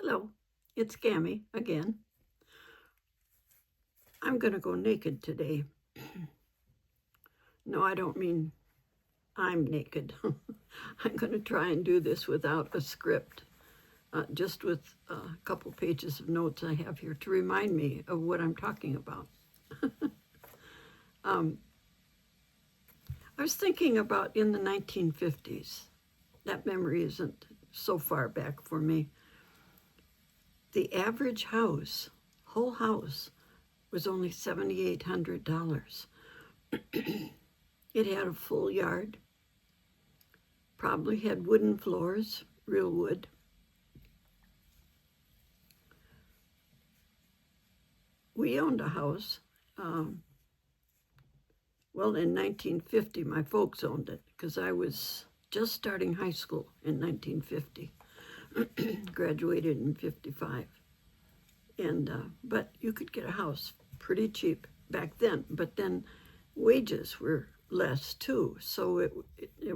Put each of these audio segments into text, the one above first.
Hello, it's Gammy again. I'm going to go naked today. No, I don't mean I'm naked. I'm going to try and do this without a script, just with a couple pages of notes I have here to remind me of what I'm talking about. I was thinking about in the 1950s. That memory isn't so far back for me. The average house, whole house, was only $7,800. It had a full yard, probably had wooden floors, real wood. We owned a house. Well, in 1950, my folks owned it because I was just starting high school in 1950. Graduated in 55. But you could get a house pretty cheap back then. But then wages were less too, so it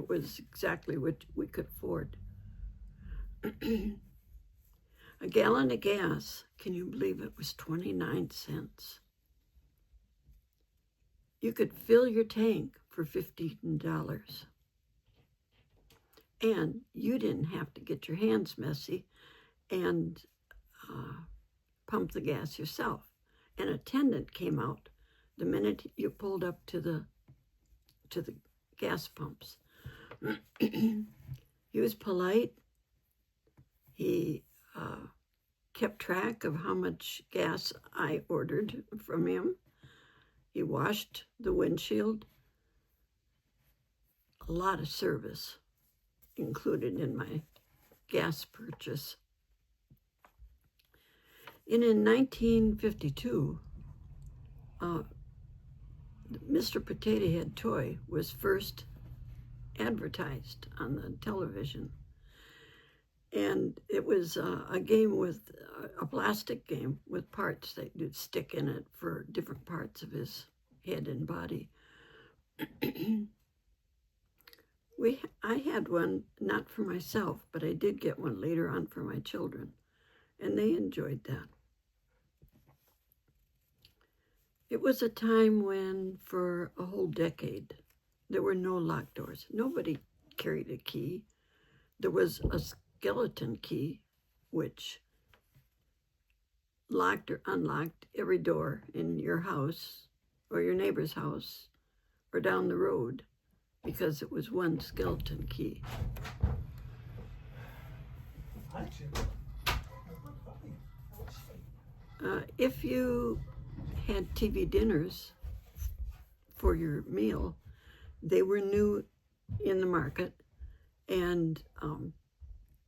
was exactly what we could afford. A gallon of gas, can you believe it, was 29 cents? You could fill your tank for $15. And you didn't have to get your hands messy and pump the gas yourself. An attendant came out the minute you pulled up to the gas pumps. He was polite. He kept track of how much gas I ordered from him. He washed the windshield. A lot of service included in my gas purchase. And in 1952, Mr. Potato Head toy was first advertised on the television. And it was a game with a plastic game with parts that you'd stick in it for different parts of his head and body. I had one, not for myself, but I did get one later on for my children, and they enjoyed that. It was a time when, for a whole decade, there were no locked doors. Nobody carried a key. There was a skeleton key, which locked or unlocked every door in your house or your neighbor's house or down the road, because it was one skeleton key. If you had TV dinners for your meal, they were new in the market, and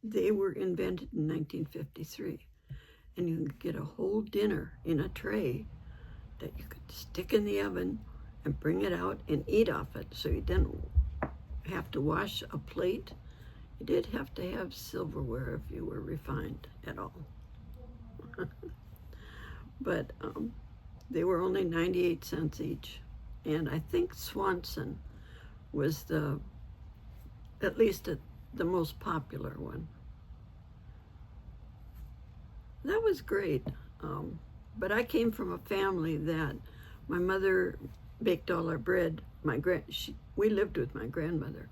they were invented in 1953. And you could get a whole dinner in a tray that you could stick in the oven and bring it out and eat off it. So you didn't have to wash a plate. You did have to have silverware if you were refined at all. But they were only 98 cents each. And I think Swanson was at least the most popular one. That was great. But I came from a family that my mother baked all our bread. We lived with my grandmother,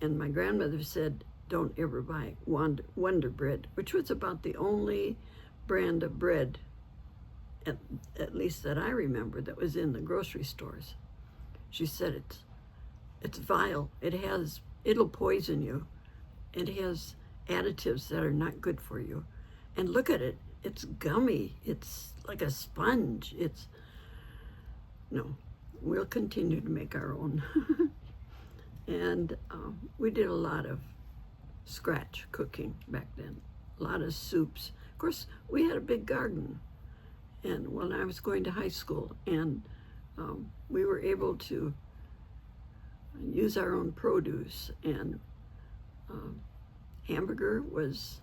and my grandmother said, don't ever buy Wonder Bread, which was about the only brand of bread, at least that I remember, that was in the grocery stores. She said it's vile. It'll poison you. It has additives that are not good for you. And look at it. It's gummy. It's like a sponge. No, we'll continue to make our own. And we did a lot of scratch cooking back then, a lot of soups. Of course, we had a big garden, and when I was going to high school, and we were able to use our own produce, and hamburger was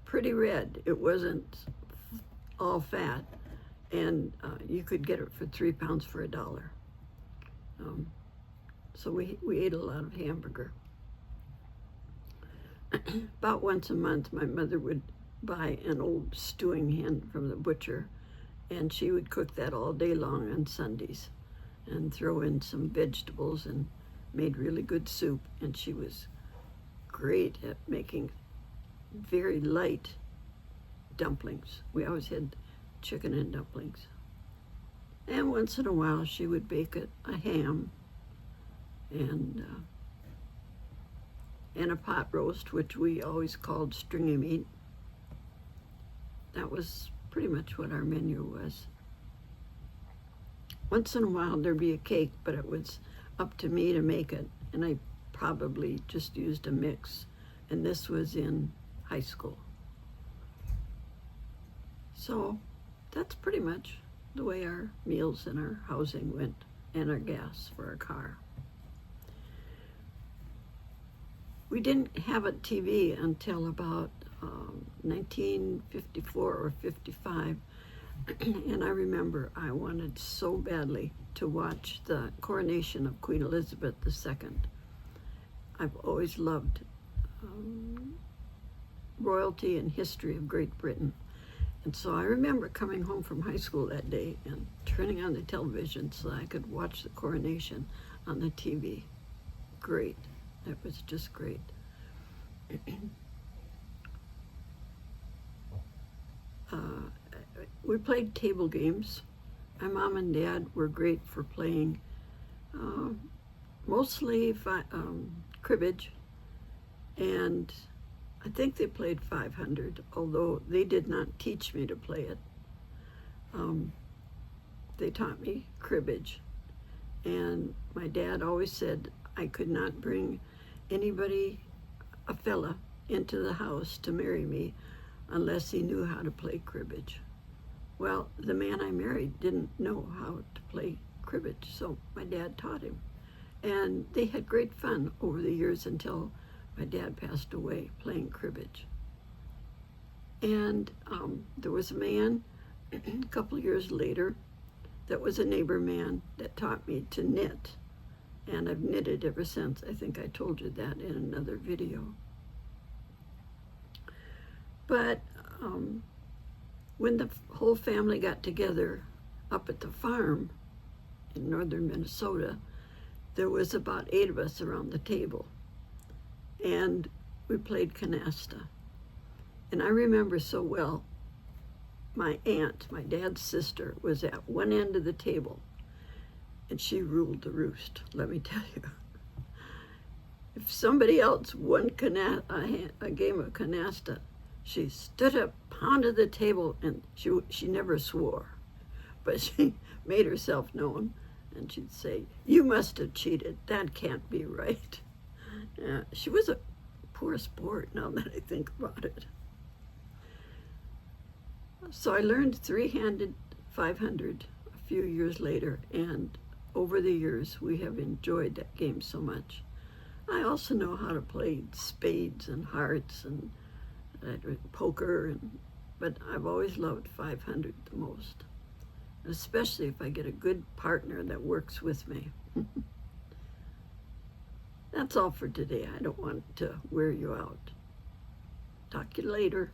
pretty red. It wasn't all fat, and you could get it for 3 pounds for $1. So we ate a lot of hamburger. About once a month, my mother would buy an old stewing hen from the butcher, and she would cook that all day long on Sundays and throw in some vegetables and made really good soup. And she was great at making very light dumplings. We always had chicken and dumplings. And once in a while, she would bake a ham and a pot roast, which we always called stringy meat. That was pretty much what our menu was. Once in a while there'd be a cake, but it was up to me to make it, and I probably just used a mix, and this was in high school. So that's pretty much the way our meals and our housing went, and our gas for our car. We didn't have a TV until about 1954 or 55, and I remember I wanted so badly to watch the coronation of Queen Elizabeth II. I've always loved royalty and history of Great Britain. And so I remember coming home from high school that day and turning on the television so that I could watch the coronation on the TV. Great. It was just great. We played table games. My mom and dad were great for playing mostly cribbage, and I think they played 500, although they did not teach me to play it. They taught me cribbage, and my dad always said I could not bring anybody, a fella, into the house to marry me unless he knew how to play cribbage. Well, the man I married didn't know how to play cribbage, so my dad taught him. And they had great fun over the years until my dad passed away playing cribbage. And there was a man a couple of years later that was a neighbor man that taught me to knit. And I've knitted ever since. I think I told you that in another video. But when the whole family got together up at the farm in northern Minnesota, there was about 8 of us around the table. And we played canasta. And I remember so well, my aunt, my dad's sister, was at one end of the table, and she ruled the roost, let me tell you. If somebody else won a game of canasta, she stood up, pounded the table, and she never swore, but she made herself known, and she'd say, "You must have cheated. That can't be right." She was a poor sport, now that I think about it. So I learned three-handed 500 a few years later, and over the years we have enjoyed that game so much. I also know how to play spades and hearts and poker, but I've always loved 500 the most, especially if I get a good partner that works with me. That's all for today. I don't want to wear you out. Talk to you later.